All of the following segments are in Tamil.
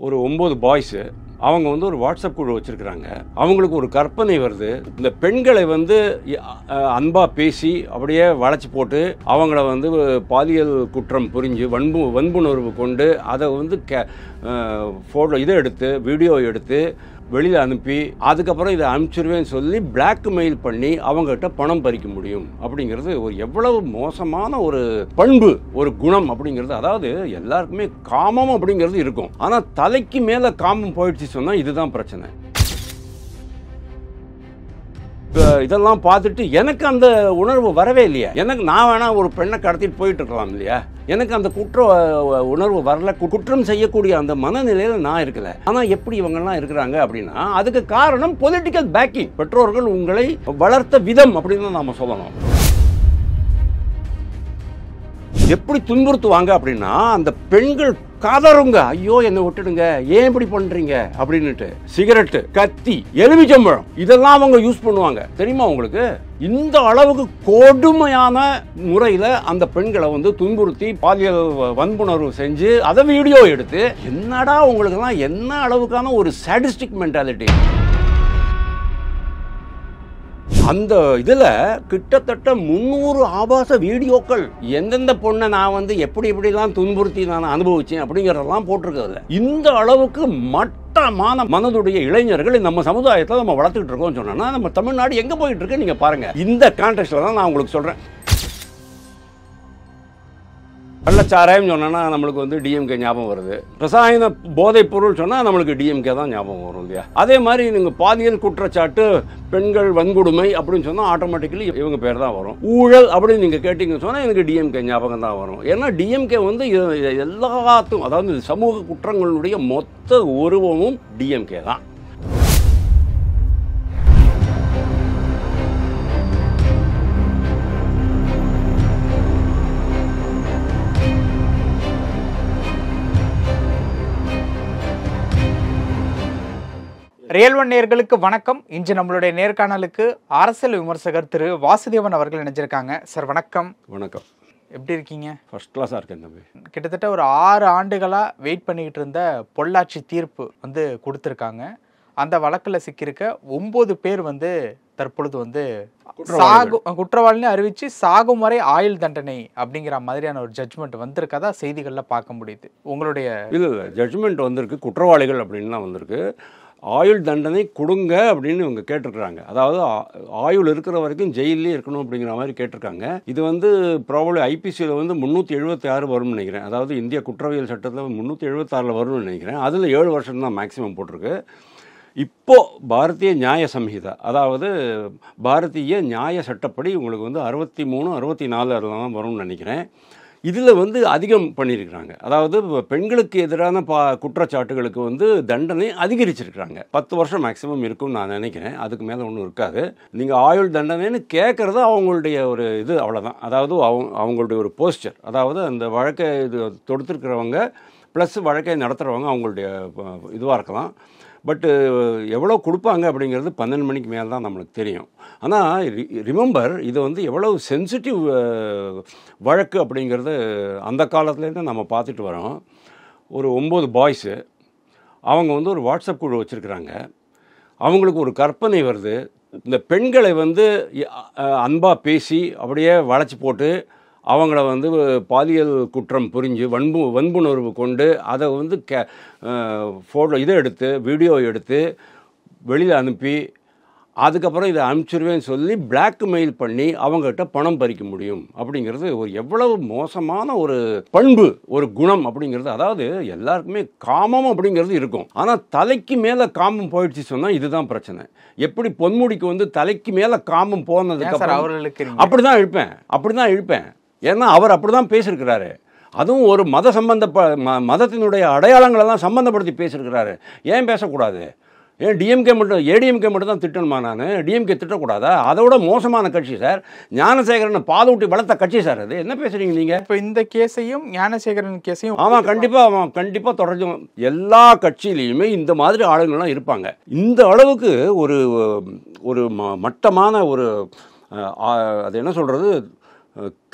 ஒரு 9 பாய்ஸ் அவங்க வந்து ஒரு வாட்ஸ்அப் குழு வச்சிருக்காங்க. அவங்களுக்கு ஒரு கற்பனை வருது. இந்த பெண்களை வந்து அன்பா பேசி அப்படியே வளைச்சு போட்டு அவங்கள வந்து பாலியல் குற்றம் புரிஞ்சு வன்புணர்வு கொண்டு அதை வந்து ஃபோட்டோ இதை எடுத்து வீடியோ எடுத்து வெளியில் அனுப்பி அதுக்கப்புறம் இதை அனுப்பிச்சிருவேன்னு சொல்லி பிளாக்மெயில் பண்ணி அவங்ககிட்ட பணம் பறிக்க முடியும் அப்படிங்கிறது ஒரு எவ்வளவு மோசமான ஒரு பண்பு, ஒரு குணம் அப்படிங்கிறது. அதாவது எல்லாருக்குமே காமம் அப்படிங்கிறது இருக்கும், ஆனால் தலைக்கு மேலே காமம் போயிடுச்சு சொன்னால் இதுதான் பிரச்சனை. இதெல்லாம் பார்த்துட்டு எனக்கு அந்த உணர்வு வரவே இல்லையா? எனக்கு நான் வேணா ஒரு பெண்ணை கடத்திட்டு போயிட்டு இருக்கலாம் இல்லையா? எனக்கு அந்த குற்ற உணர்வு வரல. குற்றம் செய்யக்கூடிய அந்த மனநிலையில் நான் இருக்கல. ஆனால் எப்படி இவங்கெல்லாம் இருக்கிறாங்க அப்படின்னா அதுக்கு காரணம் பொலிட்டிக்கல் பேக்கிங். பெற்றோர்கள் உங்களை வளர்த்த விதம் அப்படின்னு நாம சொல்லணும். எப்படி துன்புறுத்துவாங்க அப்படின்னா அந்த பெண்கள் காதருங்க, ஐயோ என்னை விட்டுடுங்க, ஏன் இப்படி பண்றீங்க அப்படின்னுட்டு. சிகரெட்டு, கத்தி, எலுமிச்சம்பழம் இதெல்லாம் அவங்க யூஸ் பண்ணுவாங்க. தெரியுமா உங்களுக்கு? இந்த அளவுக்கு கொடுமையான முறையில் அந்த பெண்களை வந்து துன்புறுத்தி பாலியல் வன்புணர்வு செஞ்சு அதை வீடியோ எடுத்து, என்னடா உங்களுக்கெல்லாம் என்ன அளவுக்கான ஒரு சாடிஸ்டிக் மென்டாலிட்டி. அந்த இதில் கிட்டத்தட்ட 300 ஆபாச வீடியோக்கள் எந்தெந்த பொண்ணை நான் வந்து எப்படிலாம் துன்புறுத்தி நான் அனுபவிச்சேன் அப்படிங்கிறதெல்லாம் போட்டிருக்கிறதுல. இந்த அளவுக்கு மட்டமான மனதுடைய இளைஞர்கள் நம்ம சமுதாயத்தில் நம்ம வளர்த்துக்கிட்டு இருக்கோம்னு சொன்னோன்னா நம்ம தமிழ்நாடு எங்கே போயிட்டு இருக்கு நீங்கள் பாருங்க. இந்த கான்டெக்ஸ்டில் தான் நான் உங்களுக்கு சொல்கிறேன். கள்ளச்சாராயம் சொன்னா நம்மளுக்கு வந்து டிஎம்கே ஞாபகம் வருது. ரசாயன போதைப் பொருள் சொன்னால் நம்மளுக்கு டிஎம்கே தான் ஞாபகம் வரும் இல்லையா? அதே மாதிரி நீங்கள் பாலியல் குற்றச்சாட்டு, பெண்கள் வன்கொடுமை அப்படின்னு சொன்னால் ஆட்டோமேட்டிக்கலி இவங்க பேர் தான் வரும். ஊழல் அப்படின்னு நீங்கள் கேட்டிங்கன்னு சொன்னால் எனக்கு டிஎம்கே ஞாபகம் தான் வரும். ஏன்னா டிஎம்கே வந்து எல்லாத்துக்கும், அதாவது சமூக குற்றங்களுடைய மொத்த உருவமும் டிஎம்கே தான். ரியல் ஒன் நேயர்களுக்கு வணக்கம். இன்று நம்மளுடைய நேர்காணலுக்கு அரசியல் விமர்சகர் திரு வாசுதேவன் அவர்கள் இணைஞ்சிருக்காங்க. சார் வணக்கம். வணக்கம். எப்படி இருக்கீங்க? ஃபர்ஸ்ட் கிளாஸாக இருக்கேன் தம்பி. கிட்டத்தட்ட ஒரு 6 ஆண்டுகளாக வெயிட் பண்ணிக்கிட்டு இருந்த பொள்ளாச்சி தீர்ப்பு வந்து கொடுத்துருக்காங்க. அந்த வழக்கில் சிக்கியிருக்க 9 பேர் வந்து தற்பொழுது வந்து குற்றவாளின்னு அறிவிச்சு சாகும் வரை ஆயுள் தண்டனை அப்படிங்கிற மாதிரியான ஒரு ஜட்ஜ்மெண்ட் வந்திருக்கதா செய்திகளில் பார்க்க முடியுது. உங்களுடைய இல்லை ஜட்ஜ்மெண்ட் வந்திருக்கு, குற்றவாளிகள் அப்படின்லாம் வந்திருக்கு. ஆயுள் தண்டனை கொடுங்க அப்படின்னு இவங்க கேட்டிருக்கிறாங்க. அதாவது ஆயுள் இருக்கிற வரைக்கும் ஜெயிலே இருக்கணும் அப்படிங்கிற மாதிரி கேட்டிருக்காங்க. இது வந்து ப்ராபபிளி ஐபிசியில் வந்து 376 வரும்னு நினைக்கிறேன். அதாவது இந்திய குற்றவியல் சட்டத்தில் 376 வரும்னு நினைக்கிறேன். அதில் 7 வருஷம் தான் மேக்ஸிமம் போட்டிருக்கு. இப்போது பாரதிய நியாய சம்ஹிதா, அதாவது பாரதிய நியாய சட்டப்படி உங்களுக்கு வந்து 63, 64 அதெல்லாம் வரும்னு நினைக்கிறேன். இதில் வந்து அதிகம் பண்ணியிருக்கிறாங்க. அதாவது பெண்களுக்கு எதிரான குற்றச்சாட்டுகளுக்கு வந்து தண்டனை அதிகரிச்சிருக்கிறாங்க. 10 வருஷம் மேக்ஸிமம் இருக்கும்னு நான் நினைக்கிறேன். அதுக்கு மேலே ஒன்றும் இருக்காது. நீங்கள் ஆயுள் தண்டனைன்னு கேட்குறது அவங்களுடைய ஒரு இது, அவ்வளோதான். அதாவது அவங்களுடைய ஒரு போஸ்டர், அதாவது அந்த வழக்கை இது தொடுத்துருக்கிறவங்க ப்ளஸ் வழக்கை நடத்துகிறவங்க அவங்களுடைய இதுவாக இருக்கலாம். பட்டு எவ்வளோ கொடுப்பாங்க அப்படிங்கிறது 12 மணிக்கு மேலே தான் நம்மளுக்கு தெரியும். ஆனால் ரிமெம்பர், இது வந்து எவ்வளவு சென்சிட்டிவ் வழக்கு அப்படிங்கிறது அந்த காலத்துலேருந்து நம்ம பார்த்துட்டு வரோம். ஒரு 9 பாய்ஸு அவங்க வந்து ஒரு வாட்ஸ்அப் குழு வச்சுருக்கிறாங்க. அவங்களுக்கு ஒரு கற்பனை வருது. இந்த பெண்களை வந்து அன்பாக பேசி அப்படியே வளைச்சி போட்டு அவங்கள வந்து பாலியல் குற்றம் புரிஞ்சு வன்புணர்வு கொண்டு அதை வந்து ஃபோட்டோ இதை எடுத்து வீடியோ எடுத்து வெளியில் அனுப்பி அதுக்கப்புறம் இதை அனுப்பிச்சிருவேன்னு சொல்லி பிளாக்மெயில் பண்ணி அவங்ககிட்ட பணம் பறிக்க முடியும் அப்படிங்கிறது ஒரு எவ்வளவு மோசமான ஒரு பண்பு, ஒரு குணம் அப்படிங்கிறது. அதாவது எல்லாருக்குமே காமம் அப்படிங்கிறது இருக்கும், ஆனால் தலைக்கு மேலே காமம் போயிடுச்சு சொன்னால் இதுதான் பிரச்சனை. எப்படி பொன்முடிக்கு வந்து தலைக்கு மேலே காமம் போனதுக்கு அவர்களுக்கு அப்படி தான் இழுப்பேன். ஏன்னா அவர் அப்படி தான் பேசியிருக்கிறாரு. அதுவும் ஒரு மதத்தினுடைய அடையாளங்களெல்லாம் சம்மந்தப்படுத்தி பேசியிருக்கிறாரு. ஏன் பேசக்கூடாது? ஏன் ஏடிஎம்கே மட்டும் தான் திட்டணுமா? நான் டிஎம்கே திட்டக்கூடாதா? அதோட மோசமான கட்சி சார். ஞானசேகரனை பாதூட்டி வளர்த்த கட்சி சார். அது என்ன பேசுறீங்க நீங்கள்? இப்போ இந்த கேஸையும் ஞானசேகரன் கேஸையும் அவன் கண்டிப்பாக தொடர்ந்து எல்லா கட்சியிலையுமே இந்த மாதிரி ஆளுங்கள்லாம் இருப்பாங்க. இந்த அளவுக்கு ஒரு மட்டமான ஒரு அது என்ன சொல்கிறது,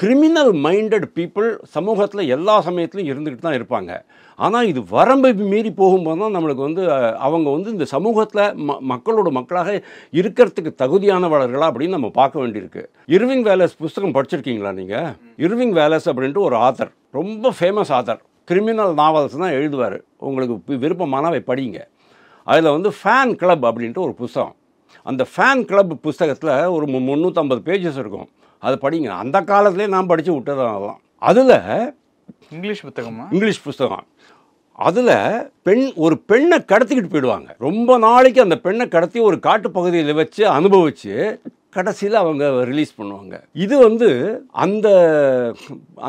கிரிமினல் மைண்டட் பீப்புள் சமூகத்தில் எல்லா சமயத்துலையும் இருந்துக்கிட்டு தான் இருப்பாங்க. ஆனால் இது வரம்பை மீறி போகும்போது தான் நம்மளுக்கு வந்து அவங்க வந்து இந்த சமூகத்தில் மக்களோட மக்களாக இருக்கிறதுக்கு தகுதியானவர்களா அப்படின்னு நம்ம பார்க்க வேண்டியிருக்கு. இர்விங் வேலஸ் புஸ்தகம் படிச்சிருக்கீங்களா நீங்கள்? இர்விங் வேலஸ் அப்படின்ட்டு ஒரு ஆத்தர், ரொம்ப ஃபேமஸ் ஆத்தர், கிரிமினல் நாவல்ஸ் தான் எழுதுவார். உங்களுக்கு விருப்பமானவை படிங்க. அதில் வந்து ஃபேன் கிளப் அப்படின்ட்டு ஒரு புஸ்தகம். அந்த ஃபேன் கிளப் புஸ்தகத்தில் ஒரு 350 பேஜஸ் இருக்கும். அதை படிங்க. அந்த காலத்திலே நான் படித்து விட்டதெல்லாம். அதில் இங்கிலீஷ் புத்தகமா? இங்கிலீஷ் புஸ்தகம். அதில் ஒரு பெண்ணை கடத்திக்கிட்டு போயிடுவாங்க. ரொம்ப நாளைக்கு அந்த பெண்ணை கடத்தி ஒரு காட்டுப்பகுதியில் வச்சு அனுபவித்து கடைசியில் அவங்க ரிலீஸ் பண்ணுவாங்க. இது வந்து அந்த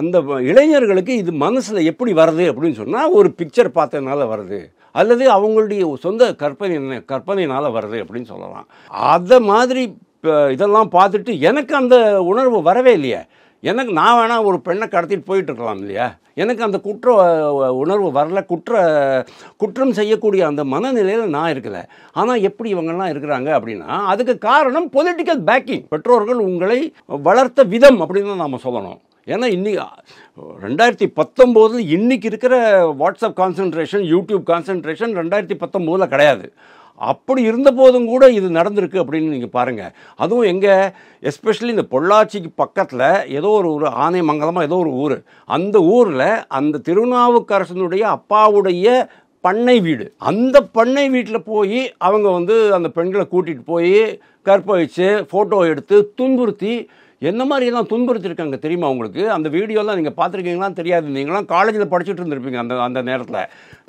அந்த இளைஞர்களுக்கு இது மனசில் எப்படி வருது அப்படின்னு சொன்னால், ஒரு பிக்சர் பார்த்ததுனால வருது, அல்லது அவங்களுடைய சொந்த கற்பனையினால் வருது அப்படின்னு சொல்லலாம். அதை மாதிரி இதெல்லாம் பார்த்துட்டு எனக்கு அந்த உணர்வு வரவே இல்லையே. நான் வேணால் ஒரு பெண்ணை கடத்திட்டு போயிட்டு இருக்கலாம் இல்லையா? எனக்கு அந்த குற்ற உணர்வு வரல. குற்றம் செய்யக்கூடிய அந்த மனநிலையில் நான் இருக்கலை. ஆனால் எப்படி இவங்கெல்லாம் இருக்கிறாங்க அப்படின்னா, அதுக்கு காரணம் பொலிட்டிக்கல் பேக்கிங். பெற்றோர்கள் உங்களை வளர்த்த விதம் அப்படின்னு நாம் சொல்லணும். ஏன்னா இன்னைக்கு 2019 இன்றைக்கி இருக்கிற வாட்ஸ்அப் கான்சன்ட்ரேஷன், யூடியூப் கான்சன்ட்ரேஷன் 2019 கிடையாது. அப்படி இருந்த போதும் கூட இது நடந்திருக்கு அப்படின்னு நீங்கள் பாருங்கள். அதுவும் எங்கே, எஸ்பெஷலி இந்த பொள்ளாச்சிக்கு பக்கத்தில் ஏதோ ஒரு ஊர், ஆனைமங்கலமாக ஏதோ ஒரு ஊர், அந்த ஊரில் அந்த திருநாவுக்கரசனுடைய அப்பாவுடைய பண்ணை வீடு, அந்த பண்ணை வீட்டில் போய் அவங்க வந்து அந்த பெண்களை கூட்டிகிட்டு போய் கற்பழித்து ஃபோட்டோ எடுத்து துன்புறுத்தி என்ன மாதிரியெல்லாம் துன்புறுத்திருக்காங்க தெரியுமா உங்களுக்கு? அந்த வீடியோலாம் நீங்கள் பார்த்துருக்கீங்களான்னு தெரியாது. நீங்களாம் காலேஜில் படிச்சுட்டு இருந்திருப்பீங்க அந்த நேரத்தில்.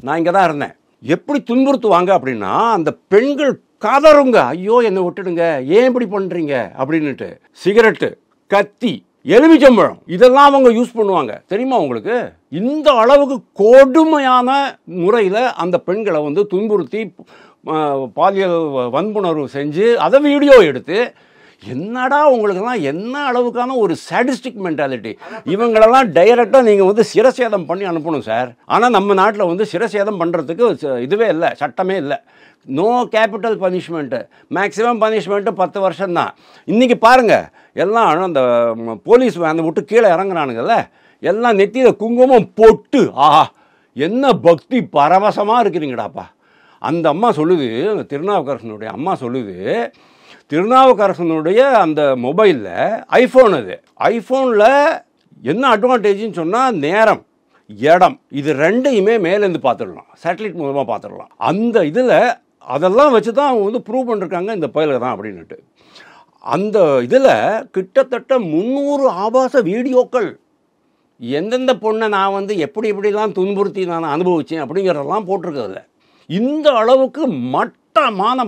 நான் இங்கே தான் இருந்தேன். எப்படி துன்புறுத்துவாங்க அப்படின்னா, அந்த பெண்கள் கதறுங்க, ஐயோ என்னை விட்டுடுங்க, ஏன் இப்படி பண்ணுறீங்க அப்படின்னுட்டு. சிகரெட்டு, கத்தி, எலுமிச்சம்பழம் இதெல்லாம் அவங்க யூஸ் பண்ணுவாங்க தெரியுமா உங்களுக்கு? இந்த அளவுக்கு கொடுமையான முறையில் அந்த பெண்களை வந்து துன்புறுத்தி பாலியல் வன்புணர்வு செஞ்சு அதை வீடியோ எடுத்து, என்னடா உங்களுக்கெல்லாம் என்ன அளவுக்கான ஒரு சாடிஸ்டிக் மென்டாலிட்டி. இவங்களெல்லாம் டைரெக்டாக நீங்கள் வந்து சிரசேதம் பண்ணி அனுப்பணும் சார். ஆனால் நம்ம நாட்டில் வந்து சிரசேதம் பண்ணுறதுக்கு இதுவே இல்லை, சட்டமே இல்லை. No capital punishment, maximum punishment 10 வருஷம்தான். இன்றைக்கி பாருங்கள், எல்லாம் அந்த போலீஸ் வேனை விட்டு கீழே இறங்குறானுங்கல்ல, எல்லாம் நெத்தியில் குங்குமம் போட்டு, ஆஹா என்ன பக்தி பரவசமாக இருக்கிறீங்கடாப்பா. அந்த அம்மா சொல்லுது, அந்த திருநாவுக்கரசனுடைய அம்மா சொல்லுது, திருநாவுக்கரசனுடைய அந்த மொபைலில் ஐஃபோன், அது ஐஃபோனில் என்ன அட்வான்டேஜ்னு சொன்னால், நேரம், இடம், இது ரெண்டையுமே மேலேருந்து பார்த்துடலாம், சேட்டலைட் மூலமாக பார்த்துடலாம். அந்த இதில் அதெல்லாம் வச்சு தான் அவங்க வந்து ப்ரூவ் பண்ணிருக்காங்க இந்த பயில தான் அப்படின்ட்டு. அந்த இதில் கிட்டத்தட்ட 300 ஆபாச வீடியோக்கள், எந்தெந்த பொண்ணை நான் வந்து எப்படிலாம் துன்புறுத்தி நான் அனுபவித்தேன் அப்படிங்கிறதெல்லாம் போட்டிருக்கிறதில்ல. இந்த அளவுக்கு மட்டமான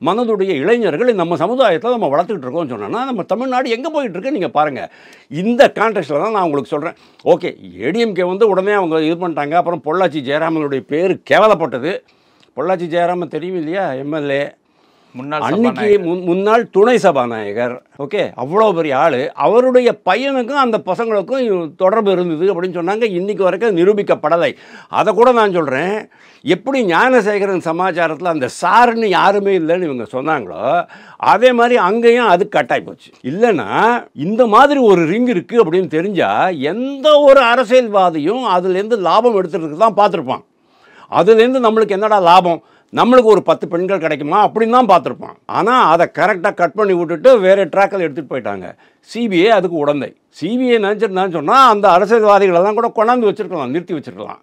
மனதுடைய இளைஞர்கள் நம்ம சமுதாயத்தில் நம்ம வளர்த்துக்கிட்டு இருக்கோம்னு சொன்னோன்னா, நம்ம தமிழ்நாடு எங்கே போயிட்டுருக்கு நீங்கள் பாருங்கள். இந்த கான்டெக்ஸ்டில் தான் நான் உங்களுக்கு சொல்கிறேன். ஓகே, ஏடிஎம்கே வந்து உடனே அவங்க இது பண்ணிட்டாங்க. அப்புறம் பொள்ளாச்சி ஜெயராமனுடைய பேர் கேவலப்பட்டது. பொள்ளாச்சி ஜெயராமன் தெரியும் இல்லையா, எம்எல்ஏ, அன்னைக்கு முன்னாள் துணை சபாநாயகர். ஓகே, அவ்வளோ பெரிய ஆள். அவருடைய பையனுக்கும் அந்த பசங்களுக்கும் தொடர்பு இருந்தது அப்படின்னு சொன்னாங்க. இன்றைக்கி வரைக்கும் நிரூபிக்கப்படலை. அதை கூட நான் சொல்கிறேன், எப்படி ஞானசேகரன் சமாச்சாரத்தில் அந்த சாருன்னு யாருமே இல்லைன்னு இவங்க சொன்னாங்களோ, அதே மாதிரி அங்கேயும் அது கட்டாய் போச்சு. இல்லைன்னா இந்த மாதிரி ஒரு ரிங் இருக்குது அப்படின்னு தெரிஞ்சால் எந்த ஒரு அரசியல்வாதியும் அதுலேருந்து லாபம் எடுத்துகிட்டு தான் பார்த்துருப்பான். அதுலேருந்து நம்மளுக்கு என்னடா லாபம், நம்மளுக்கு ஒரு 10 பெண்கள் கிடைக்குமா அப்படின்னு தான் பார்த்துருப்பான். ஆனால் அதை கரெக்டாக கட் பண்ணி விட்டுட்டு வேறு ட்ராக்கில் எடுத்துகிட்டு போயிட்டாங்க. சிபிஐ அதுக்கு உடந்தை. சிபிஐ நினச்சிருந்தான்னு சொன்னால் அந்த அரசியல்வாதிகளெல்லாம் கூட கொண்டாந்து வச்சுருக்கலாம், நிறுத்தி வச்சுருக்கலாம்.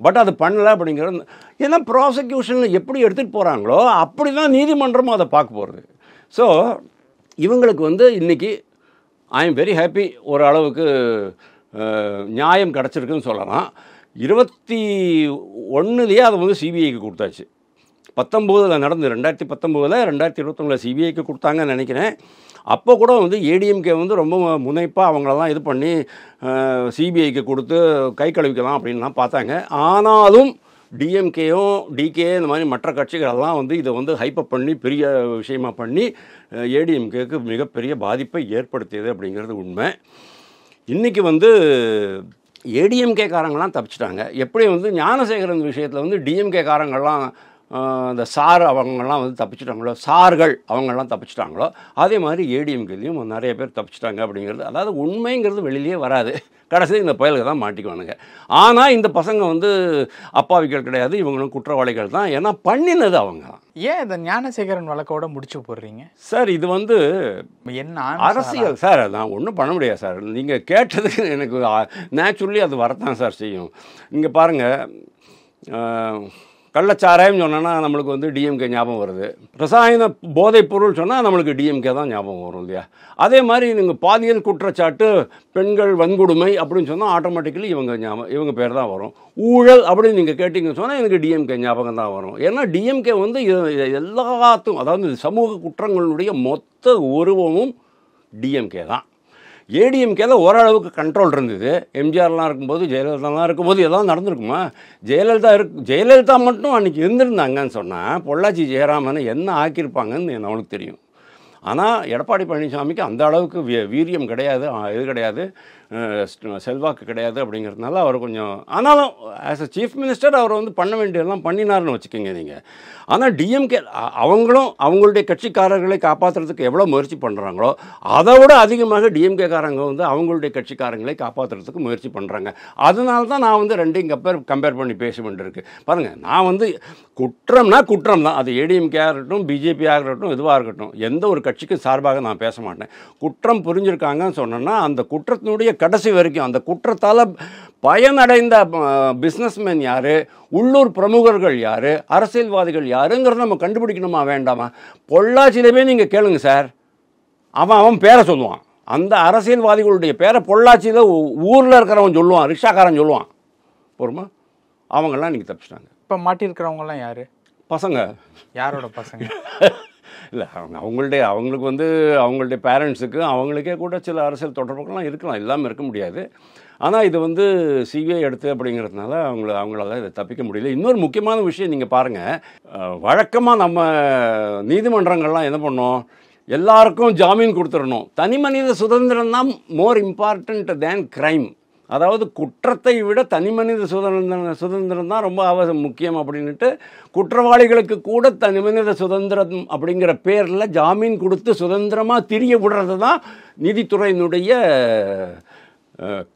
பட் அது பண்ணலை அப்படிங்கிறது. ஏன்னா ப்ராசிக்யூஷனில் எப்படி எடுத்துகிட்டு போகிறாங்களோ அப்படி தான் நீதிமன்றமும் அதை பார்க்க போகிறது. ஸோ இவங்களுக்கு வந்து இன்றைக்கி ஐ எம் வெரி ஹாப்பி, ஒரு அளவுக்கு நியாயம் கிடச்சிருக்குன்னு சொல்லலாம். 21 அதை வந்து சிபிஐக்கு கொடுத்தாச்சு. 19 நடந்து 2019 2021 சிபிஐக்கு கொடுத்தாங்கன்னு நினைக்கிறேன். அப்போ கூட வந்து ஏடிஎம்கே வந்து ரொம்ப முனைப்பாக அவங்களெல்லாம் இது பண்ணி சிபிஐக்கு கொடுத்து கை கழுவிக்கலாம் அப்படின்லாம் பார்த்தாங்க. ஆனாலும் டிஎம்கேயும் டிகே இந்த மாதிரி மற்ற கட்சிகளெல்லாம் வந்து இதை வந்து ஹைப்பப் பண்ணி பெரிய விஷயமாக பண்ணி ஏடிஎம்கேக்கு மிகப்பெரிய பாதிப்பை ஏற்படுத்தியது அப்படிங்கிறது உண்மை. இன்றைக்கி வந்து ஏடிஎம்கே காரங்கள்லாம் தப்பிச்சிட்டாங்க. எப்படி வந்து ஞானசேகரன் விஷயத்தில் வந்து டிஎம்கே காரங்கள்லாம் இந்த சார் அவங்கெல்லாம் வந்து தப்பிச்சிட்டாங்களோ, சார்கள் அவங்கெல்லாம் தப்பிச்சிட்டாங்களோ, அதே மாதிரி ஏடிஎம்கேலையும் நிறைய பேர் தப்பிச்சிட்டாங்க அப்படிங்கிறது. அதாவது உண்மைங்கிறது வெளியிலே வராது, கடைசியில் இந்த பயலுக்கு தான் மாட்டிக்குவானுங்க. ஆனால் இந்த பசங்க வந்து அப்பாவிகள் கிடையாது, இவங்களும் குற்றவாளிகள் தான். ஏன்னா பண்ணினது அவங்க தான். ஏன் இந்த ஞானசேகரன் வழக்கோட முடிச்சு போடுறீங்க சார்? இது வந்து என்ன அரசியல் சார். நான் ஒன்றும் பண்ண முடியாது சார். நீங்கள் கேட்டதுக்கு எனக்கு நேச்சுரலி அது வரத்தான் சார் செய்யும். நீங்கள் பாருங்கள், கள்ளச்சாராயம் சொன்னோன்னா நம்மளுக்கு வந்து டிஎம்கே ஞாபகம் வருது. ரசாயன போதைப் பொருள் சொன்னால் நம்மளுக்கு டிஎம்கே தான் ஞாபகம் வரும் இல்லையா? அதே மாதிரி நீங்கள் பாலியல் குற்றச்சாட்டு, பெண்கள் வன்கொடுமை அப்படின்னு சொன்னால் ஆட்டோமேட்டிக்கலி இவங்க பேர் தான் வரும். ஊழல் அப்படின்னு நீங்கள் கேட்டிங்கன்னு சொன்னால் எனக்கு டிஎம்கே ஞாபகம் தான் வரும். ஏன்னா டிஎம்கே வந்து எல்லாத்துக்கும், அதாவது சமூக குற்றங்களுடைய மொத்த உருவமும் டிஎம்கே தான். ஏடிஎம்கேல ஓரளவுக்கு கண்ட்ரோல் இருந்தது. எம்ஜிஆர்லாம் இருக்கும்போது, ஜெயலலிதாலாம் இருக்கும்போது எல்லாம் நடந்திருக்குமா? ஜெயலலிதா மட்டும் அன்றைக்கி இருந்திருந்தாங்கன்னு சொன்னால் பொள்ளாச்சி ஜெயராமனை என்ன ஆக்கியிருப்பாங்கன்னு அவனுக்கு தெரியும். ஆனால் எடப்பாடி பழனிசாமிக்கு அந்த அளவுக்கு வீரியம் கிடையாது, இது கிடையாது, செல்வாக்கு கிடையாது. அப்படிங்கிறதுனால அவர் கொஞ்சம், ஆனாலும் ஆஸ் அ சீஃப் மினிஸ்டர் அவர் வந்து பண்ண வேண்டியதெல்லாம் பண்ணினார்னு வச்சுக்கோங்க நீங்கள். ஆனால் டிஎம்கே அவங்களும் அவங்களுடைய கட்சிக்காரர்களை காப்பாற்றுறதுக்கு எவ்வளோ முயற்சி பண்ணுறாங்களோ அதை விட அதிகமாக டிஎம்கேக்காரங்க வந்து அவங்களுடைய கட்சிக்காரங்களை காப்பாற்றுறதுக்கு முயற்சி பண்ணுறாங்க. அதனால தான் நான் வந்து ரெண்டையும் கம்பேர் பண்ணி பேச வேண்டியிருக்கு. பாருங்கள், நான் வந்து குற்றம்னா குற்றம் தான். அது ஏடிஎம்கே ஆகட்டும், பிஜேபி ஆகட்டும், எதுவாக இருக்கட்டும், எந்த ஒரு கட்சிக்கும் சார்பாக நான் பேச மாட்டேன். குற்றம் புரிஞ்சுருக்காங்கன்னு சொன்னேன்னா அந்த குற்றத்தினுடைய கடைசி வரைக்கும், அந்த குற்றத்தால் பயனடைந்த பிஸ்னஸ்மேன் யார், உள்ளூர் பிரமுகர்கள் யார், அரசியல்வாதிகள் யாருங்கிறத நம்ம கண்டுபிடிக்கணுமா வேண்டாமா? பொள்ளாச்சியிலே நீங்கள் கேளுங்க சார், அவன் பேரை சொல்லுவான். அந்த அரசியல்வாதிகளுடைய பேரை பொள்ளாச்சியில் ஊரில் இருக்கிறவன் சொல்லுவான், ரிக்ஷாக்காரன் சொல்லுவான். போருமா? அவங்கெல்லாம் இன்றைக்கி தப்பிச்சிட்டாங்க. இப்போ மாட்டியிருக்கிறவங்கலாம் யார்? பசங்க. யாரோட பசங்க? இல்லை, அவங்களுக்கு வந்து அவங்களுடைய பேரண்ட்ஸுக்கு அவங்களுக்கே கூட சில அரசியல் தொடர்புகள்லாம் இருக்கலாம், இல்லாமல் இருக்க முடியாது. ஆனால் இது வந்து சிபிஐ எடுத்து அப்படிங்கிறதுனால அவங்களால இதை தப்பிக்க முடியல. இன்னொரு முக்கியமான விஷயம் நீங்கள் பாருங்கள், வழக்கமாக நம்ம நீதிமன்றங்கள்லாம் என்ன பண்ணோம், எல்லாருக்கும் ஜாமீன் கொடுத்துடணும். தனி மனித சுதந்திரம் தான் மோர் இம்பார்ட்டண்ட் தேன் கிரைம். அதாவது குற்றத்தை விட தனி மனித சுதந்திரம் தான் ரொம்ப முக்கியம் அப்படின்ட்டு குற்றவாளிகளுக்கு கூட தனி மனித சுதந்திரம் அப்படிங்கிற பேரில் ஜாமீன் கொடுத்து சுதந்திரமாக திரிய விடுறது தான் நீதித்துறையினுடைய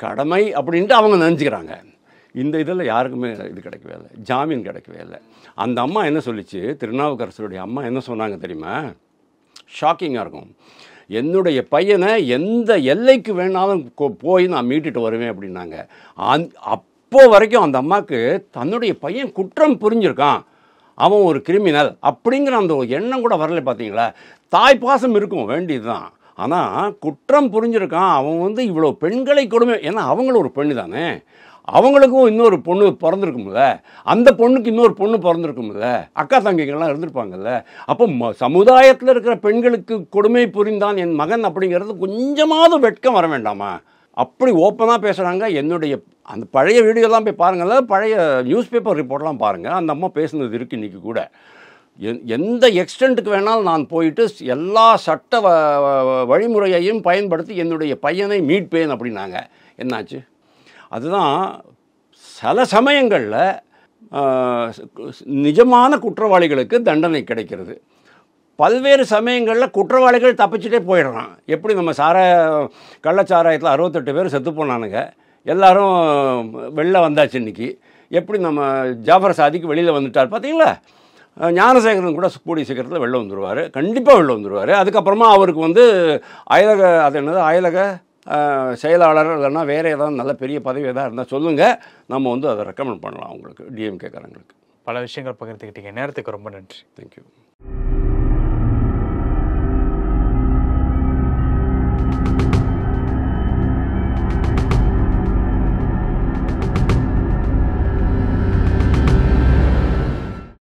கடமை அப்படின்ட்டு அவங்க நினச்சிக்கிறாங்க. இந்த இதில் யாருக்குமே இது கிடைக்கவே இல்லை, ஜாமீன் கிடைக்கவே இல்லை. அந்த அம்மா என்ன சொல்லிச்சு, திருநாவுக்கரசருடைய அம்மா என்ன சொன்னாங்க தெரியுமா? ஷாக்கிங்காக இருக்கும். என்னுடைய பையனை எந்த எல்லைக்கு வேணாலும் போய் நான் மீட்டுட்டு வருவேன் அப்படின்னாங்க. அப்போ வரைக்கும் அந்த அம்மாவுக்கு தன்னுடைய பையன் குற்றம் புரிஞ்சிருக்கான், அவன் ஒரு கிரிமினல் அப்படிங்கிற அந்த எண்ணம் கூட வரல. பார்த்தீங்களா? தாய் பாசம் இருக்கும், வேண்டியது தான். ஆனால் குற்றம் புரிஞ்சிருக்கான், அவன் வந்து இவ்வளோ பெண்களை கொடுமை, ஏன்னா அவங்களும் ஒரு பெண்ணு தானே, அவங்களுக்கும் இன்னொரு பொண்ணு பிறந்திருக்கும்ல, அந்த பொண்ணுக்கு இன்னொரு பொண்ணு பிறந்திருக்கும்ல, அக்கா தங்கைகள்லாம் இருந்திருப்பாங்கல்ல. அப்போ சமுதாயத்தில் இருக்கிற பெண்களுக்கு கொடுமை புரிந்தான் என் மகன் அப்படிங்கிறது கொஞ்சமாவது வெட்கம் வர வேண்டாமா? அப்படி ஓப்பனாக பேசுகிறாங்க. என்னுடைய அந்த பழைய வீடியோலாம் போய் பாருங்கள்ல, பழைய நியூஸ் பேப்பர் ரிப்போர்ட்லாம் பாருங்கள், அந்த அம்மா பேசுனது இருக்குது இன்றைக்கி கூட. எந்த எக்ஸ்டெண்ட்டுக்கு வேணாலும் நான் போயிட்டு எல்லா சட்ட வழிமுறையையும் பயன்படுத்தி என்னுடைய பையனை மீட்பேன் அப்படின்னாங்க. என்னாச்சு? அதுதான் சில சமயங்களில் நிஜமான குற்றவாளிகளுக்கு தண்டனை கிடைக்கிறது, பல்வேறு சமயங்களில் குற்றவாளிகள் தப்பிச்சுட்டே போயிடுறான். எப்படி நம்ம கள்ளச்சாராயத்தில் 68 பேர் செத்து போனானுங்க, எல்லாரும் வெளில வந்தாச்சு இன்றைக்கி. எப்படி நம்ம ஜாஃபர் சாதிக்கு வெளியில் வந்துட்டார் பார்த்தீங்களா? ஞானசேகரன் கூட கூடிய சீக்கிரத்தில் வெளில வந்துடுவார், கண்டிப்பாக வெளில வந்துடுவார். அதுக்கப்புறமா அவருக்கு வந்து அயலக செயலாளர் இல்லைன்னா வேறு ஏதாவது நல்ல பெரிய பதவி எதாவது இருந்தால் சொல்லுங்கள், நம்ம வந்து அதை ரெக்கமெண்ட் பண்ணலாம் அவங்களுக்கு, டிஎம்கேக்காரங்களுக்கு. பல விஷயங்கள் பகிர்ந்துக்கிட்டீங்க. நேரத்துக்கு ரொம்ப நன்றி. தேங்க்யூ.